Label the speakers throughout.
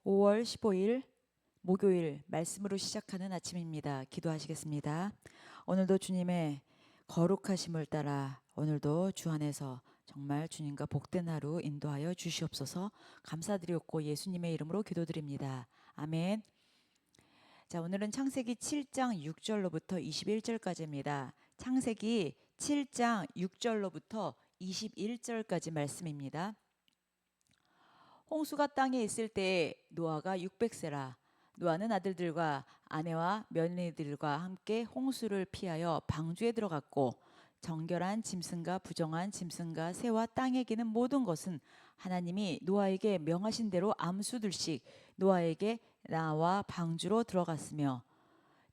Speaker 1: 5월 15일 목요일 말씀으로 시작하는 아침입니다. 기도하시겠습니다. 오늘도 주님의 거룩하심을 따라 오늘도 주 안에서 정말 주님과 복된 하루 인도하여 주시옵소서. 감사드리옵고 예수님의 이름으로 기도드립니다. 아멘. 자, 오늘은 창세기 7장 6절로부터 21절까지입니다. 창세기 7장 6절로부터 21절까지 말씀입니다. 홍수가 땅에 있을 때에 노아가 600세라. 노아는 아들들과 아내와 며느리들과 함께 홍수를 피하여 방주에 들어갔고, 정결한 짐승과 부정한 짐승과 새와 땅에 기는 모든 것은 하나님이 노아에게 명하신 대로 암수들씩 노아에게 나와 방주로 들어갔으며,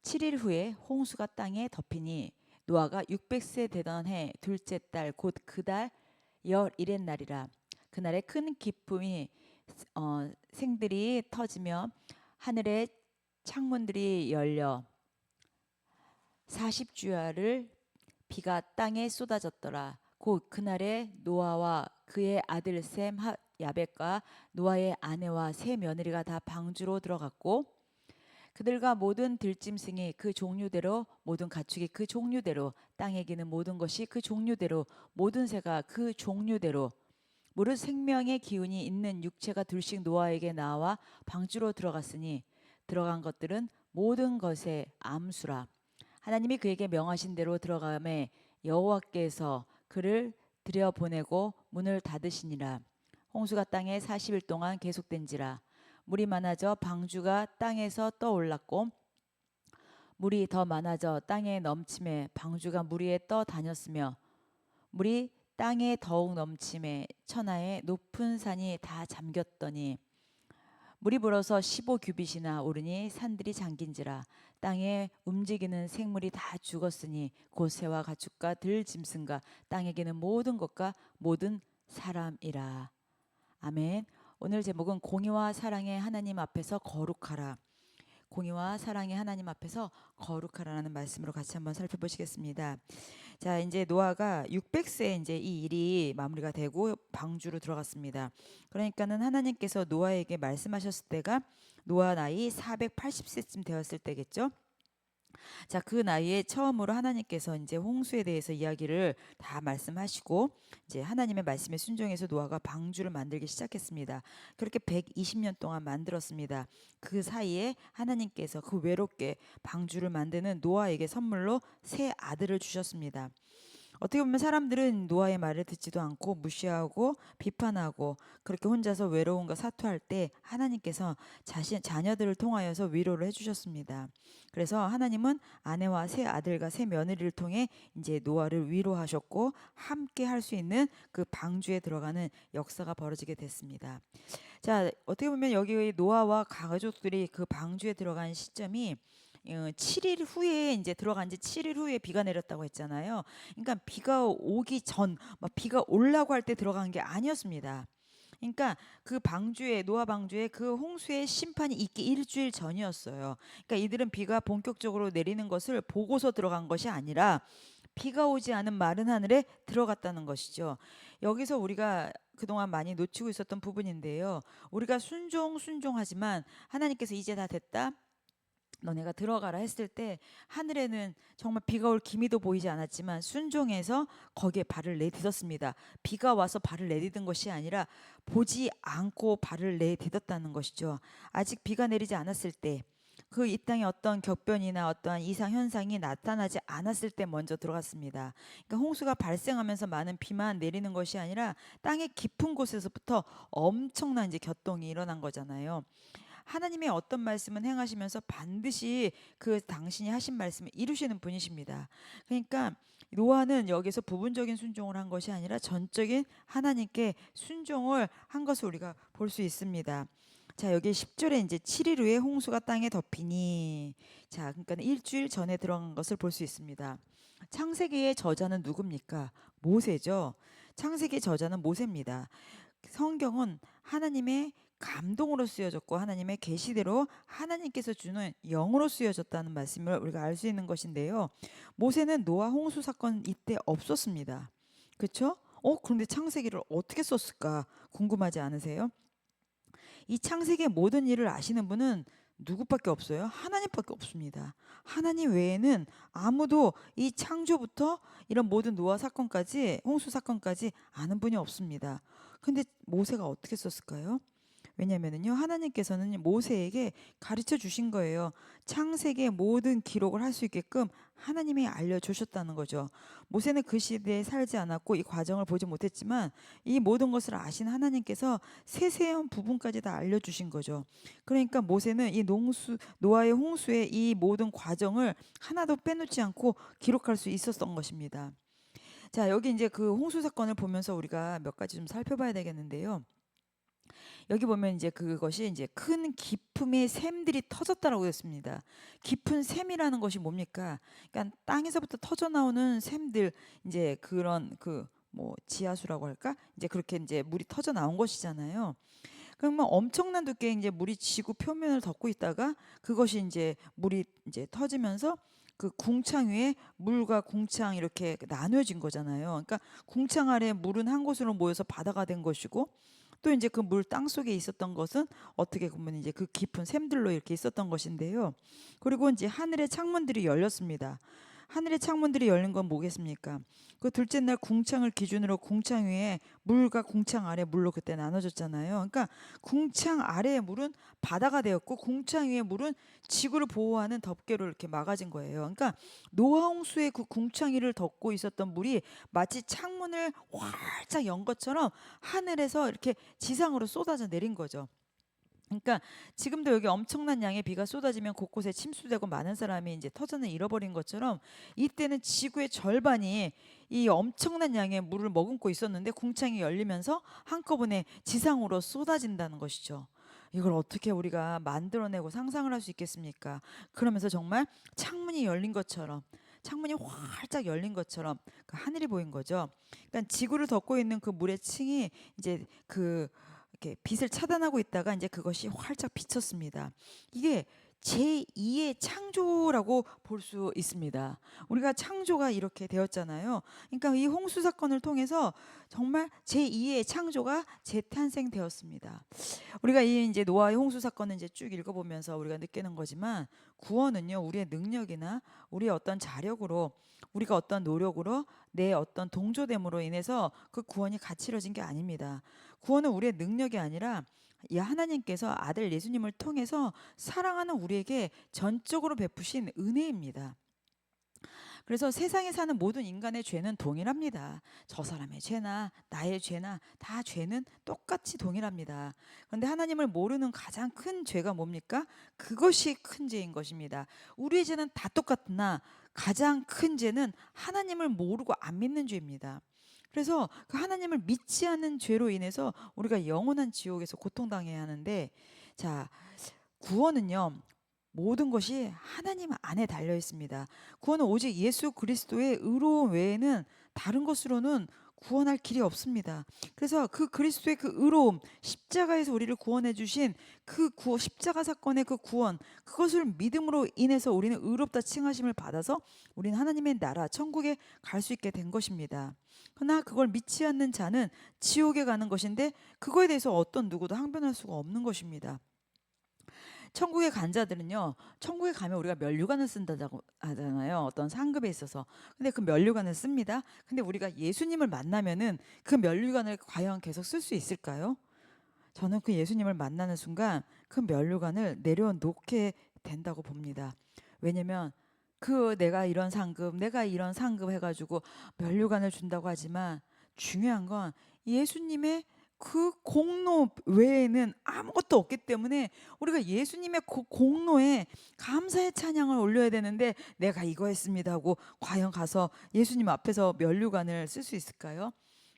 Speaker 1: 7일 후에 홍수가 땅에 덮이니 노아가 600세 되던 해 둘째 달 곧 그 달 열일의 날이라. 그날에 큰 기쁨이 생들이 터지며 하늘의 창문들이 열려 40주야를 비가 땅에 쏟아졌더라. 곧 그날에 노아와 그의 아들 셈 야벳과 노아의 아내와 세 며느리가 다 방주로 들어갔고, 그들과 모든 들짐승이 그 종류대로, 모든 가축이 그 종류대로, 땅에 기는 모든 것이 그 종류대로, 모든 새가 그 종류대로, 무릇 생명의 기운이 있는 육체가 둘씩 노아에게 나와 방주로 들어갔으니 들어간 것들은 모든 것의 암수라. 하나님이 그에게 명하신 대로 들어가매 여호와께서 그를 들여보내고 문을 닫으시니라. 홍수가 땅에 40일 동안 계속된지라. 물이 많아져 방주가 땅에서 떠올랐고, 물이 더 많아져 땅에 넘침에 방주가 물 위에 떠 다녔으며, 물이 땅에 더욱 넘침에 천하의 높은 산이 다 잠겼더니, 물이 불어서 15규빗이나 오르니 산들이 잠긴지라. 땅에 움직이는 생물이 다 죽었으니 곧 새와 가축과 들짐승과 땅에 기는 모든 것과 모든 사람이라. 아멘. 오늘 제목은 공의와 사랑의 하나님 앞에서 거룩하라. 공의와 사랑의 하나님 앞에서 거룩하라는 말씀으로 같이 한번 살펴보시겠습니다. 자, 이제 노아가 600세에 이제 이 일이 마무리가 되고 방주로 들어갔습니다. 그러니까는 하나님께서 노아에게 말씀하셨을 때가 노아 나이 480세쯤 되었을 때겠죠. 자, 그 나이에 처음으로 하나님께서 이제 홍수에 대해서 이야기를 다 말씀하시고, 이제 하나님의 말씀에 순종해서 노아가 방주를 만들기 시작했습니다. 그렇게 120년 동안 만들었습니다. 그 사이에 하나님께서 그 외롭게 방주를 만드는 노아에게 선물로 세 아들을 주셨습니다. 어떻게 보면 사람들은 노아의 말을 듣지도 않고 무시하고 비판하고 그렇게 혼자서 외로움과 사투할 때 하나님께서 자녀들을 통하여서 위로를 해주셨습니다. 그래서 하나님은 아내와 세 아들과 세 며느리를 통해 이제 노아를 위로하셨고 함께 할 수 있는 그 방주에 들어가는 역사가 벌어지게 됐습니다. 자, 어떻게 보면 여기 노아와 가족들이 그 방주에 들어간 시점이 7일 후에 이제 들어간 지 7일 후에 비가 내렸다고 했잖아요. 그러니까 비가 오기 전, 막 비가 올라고 할 때 들어간 게 아니었습니다. 그러니까 그 방주에 노아 방주에 그 홍수의 심판이 있기 일주일 전이었어요. 그러니까 이들은 비가 본격적으로 내리는 것을 보고서 들어간 것이 아니라 비가 오지 않은 마른 하늘에 들어갔다는 것이죠. 여기서 우리가 그동안 많이 놓치고 있었던 부분인데요. 우리가 순종하지만 하나님께서 이제 다 됐다. 너네가 들어가라 했을 때 하늘에는 정말 비가 올 기미도 보이지 않았지만 순종해서 거기에 발을 내딛었습니다. 비가 와서 발을 내딛은 것이 아니라 보지 않고 발을 내딛었다는 것이죠. 아직 비가 내리지 않았을 때, 그 이 땅에 어떤 격변이나 어떠한 이상 현상이 나타나지 않았을 때 먼저 들어갔습니다. 그러니까 홍수가 발생하면서 많은 비만 내리는 것이 아니라 땅의 깊은 곳에서부터 엄청난 이제 격동이 일어난 거잖아요. 하나님의 어떤 말씀은 행하시면서 반드시 그 당신이 하신 말씀을 이루시는 분이십니다. 그러니까 노아는 여기서 부분적인 순종을 한 것이 아니라 전적인 하나님께 순종을 한 것을 우리가 볼 수 있습니다. 자, 여기 10절에 이제 7일 후에 홍수가 땅에 덮이니, 자, 그러니까 일주일 전에 들어간 것을 볼 수 있습니다. 창세기의 저자는 누굽니까? 모세죠. 창세기의 저자는 모세입니다. 성경은 하나님의 감동으로 쓰여졌고 하나님의 계시대로 하나님께서 주는 영으로 쓰여졌다는 말씀을 우리가 알 수 있는 것인데요. 모세는 노아 홍수 사건 이때 없었습니다. 그렇죠? 그런데 창세기를 어떻게 썼을까 궁금하지 않으세요? 이 창세기의 모든 일을 아시는 분은 누구밖에 없어요? 하나님밖에 없습니다. 하나님 외에는 아무도 이 창조부터 이런 모든 노아 사건까지, 홍수 사건까지 아는 분이 없습니다. 근데 모세가 어떻게 썼을까요? 왜냐면은요, 하나님께서는 모세에게 가르쳐 주신 거예요. 창세기의 모든 기록을 할 수 있게끔 하나님이 알려주셨다는 거죠. 모세는 그 시대에 살지 않았고 이 과정을 보지 못했지만 이 모든 것을 아신 하나님께서 세세한 부분까지 다 알려주신 거죠. 그러니까 모세는 이 노아의 홍수의 이 모든 과정을 하나도 빼놓지 않고 기록할 수 있었던 것입니다. 자, 여기 이제 그 홍수 사건을 보면서 우리가 몇 가지 좀 살펴봐야 되겠는데요. 여기 보면 이제 그것이 이제 큰 깊음의 샘들이 터졌다라고 했습니다. 깊은 샘이라는 것이 뭡니까? 그러니까 땅에서부터 터져 나오는 샘들, 이제 그런 그 뭐 지하수라고 할까? 이제 그렇게 이제 물이 터져 나온 것이잖아요. 그러면 엄청난 두께의 이제 물이 지구 표면을 덮고 있다가 그것이 이제 물이 이제 터지면서 그 궁창 위에 물과 궁창 이렇게 나뉘어진 거잖아요. 그러니까 궁창 아래 물은 한 곳으로 모여서 바다가 된 것이고 또 이제 그 물 땅 속에 있었던 것은 어떻게 보면 이제 그 깊은 샘들로 이렇게 있었던 것인데요. 그리고 이제 하늘의 창문들이 열렸습니다. 하늘의 창문들이 열린 건 뭐겠습니까? 그 둘째 날 궁창을 기준으로 궁창 위에 물과 궁창 아래 물로 그때 나눠졌잖아요. 그러니까 궁창 아래의 물은 바다가 되었고 궁창 위의 물은 지구를 보호하는 덮개로 이렇게 막아진 거예요. 그러니까 노아 홍수의 그 궁창 위를 덮고 있었던 물이 마치 창문을 활짝 연 것처럼 하늘에서 이렇게 지상으로 쏟아져 내린 거죠. 그러니까 지금도 여기 엄청난 양의 비가 쏟아지면 곳곳에 침수되고 많은 사람이 이제 터전을 잃어버린 것처럼 이때는 지구의 절반이 이 엄청난 양의 물을 머금고 있었는데 궁창이 열리면서 한꺼번에 지상으로 쏟아진다는 것이죠. 이걸 어떻게 우리가 만들어내고 상상을 할 수 있겠습니까? 그러면서 정말 창문이 열린 것처럼 창문이 활짝 열린 것처럼 그 하늘이 보인 거죠. 그러니까 지구를 덮고 있는 그 물의 층이 이제 그 이렇게 빛을 차단하고 있다가 이제 그것이 활짝 비쳤습니다. 이게 제2의 창조라고 볼 수 있습니다. 우리가 창조가 이렇게 되었잖아요. 그러니까 이 홍수 사건을 통해서 정말 제2의 창조가 재탄생되었습니다. 우리가 이 이제 노아의 홍수 사건을 이제 쭉 읽어보면서 우리가 느끼는 거지만 구원은요, 우리의 능력이나 우리의 어떤 자력으로 우리가 어떤 노력으로 내 어떤 동조됨으로 인해서 그 구원이 가치러진 게 아닙니다. 구원은 우리의 능력이 아니라 이 하나님께서 아들 예수님을 통해서 사랑하는 우리에게 전적으로 베푸신 은혜입니다. 그래서 세상에 사는 모든 인간의 죄는 동일합니다. 저 사람의 죄나 나의 죄나 다 죄는 똑같이 동일합니다. 그런데 하나님을 모르는 가장 큰 죄가 뭡니까? 그것이 큰 죄인 것입니다. 우리의 죄는 다 똑같으나 가장 큰 죄는 하나님을 모르고 안 믿는 죄입니다. 그래서 그 하나님을 믿지 않는 죄로 인해서 우리가 영원한 지옥에서 고통당해야 하는데, 자, 구원은요, 모든 것이 하나님 안에 달려 있습니다. 구원은 오직 예수 그리스도의 의로움 외에는 다른 것으로는 구원할 길이 없습니다. 그래서 그 그리스도의 그 의로움, 십자가에서 우리를 구원해 주신 그 십자가 사건의 그 구원, 그것을 믿음으로 인해서 우리는 의롭다 칭하심을 받아서 우리는 하나님의 나라, 천국에 갈 수 있게 된 것입니다. 그러나 그걸 믿지 않는 자는 지옥에 가는 것인데 그거에 대해서 어떤 누구도 항변할 수가 없는 것입니다. 천국에 간 자들은요, 천국에 가면 우리가 면류관을 쓴다고 하잖아요. 어떤 상급에 있어서. 근데 그 면류관을 씁니다. 근데 우리가 예수님을 만나면은 그 면류관을 과연 계속 쓸 수 있을까요? 저는 그 예수님을 만나는 순간 그 면류관을 내려놓게 된다고 봅니다. 왜냐면 그 내가 이런 상급 해가지고 면류관을 준다고 하지만 중요한 건 예수님의 그 공로 외에는 아무것도 없기 때문에 우리가 예수님의 그 공로에 감사의 찬양을 올려야 되는데 내가 이거 했습니다 하고 과연 가서 예수님 앞에서 면류관을 쓸 수 있을까요?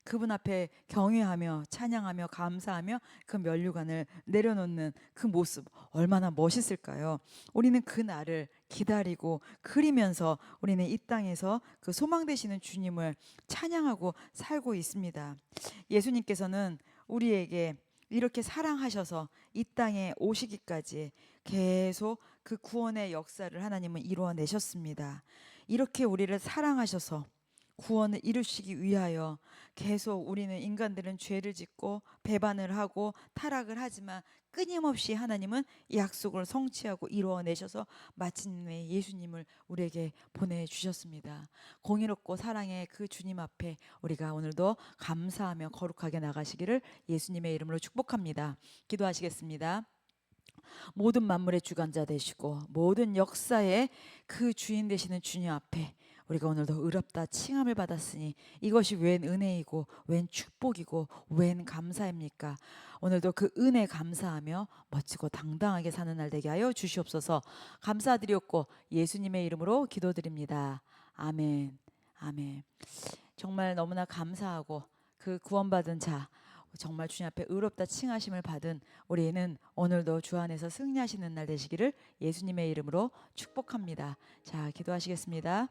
Speaker 1: 그분 앞에 경외하며 찬양하며 감사하며 그 면류관을 내려놓는 그 모습 얼마나 멋있을까요? 우리는 그 날을 기다리고 그리면서 우리는 이 땅에서 그 소망 되시는 주님을 찬양하고 살고 있습니다. 예수님께서는 우리에게 이렇게 사랑하셔서 이 땅에 오시기까지 계속 그 구원의 역사를 하나님은 이루어내셨습니다. 이렇게 우리를 사랑하셔서 구원을 이루시기 위하여 계속 우리는 인간들은 죄를 짓고 배반을 하고 타락을 하지만 끊임없이 하나님은 이 약속을 성취하고 이루어내셔서 마침내 예수님을 우리에게 보내주셨습니다. 공의롭고 사랑의 그 주님 앞에 우리가 오늘도 감사하며 거룩하게 나가시기를 예수님의 이름으로 축복합니다. 기도하시겠습니다. 모든 만물의 주관자 되시고 모든 역사의 그 주인 되시는 주님 앞에 우리가 오늘도 의롭다 칭함을 받았으니 이것이 웬 은혜이고 웬 축복이고 웬 감사입니까? 오늘도 그 은혜 감사하며 멋지고 당당하게 사는 날 되게 하여 주시옵소서. 감사드리옵고 예수님의 이름으로 기도드립니다. 아멘. 아멘. 정말 너무나 감사하고 그 구원받은 자 정말 주님 앞에 의롭다 칭하심을 받은 우리는 오늘도 주 안에서 승리하시는 날 되시기를 예수님의 이름으로 축복합니다. 자, 기도하시겠습니다.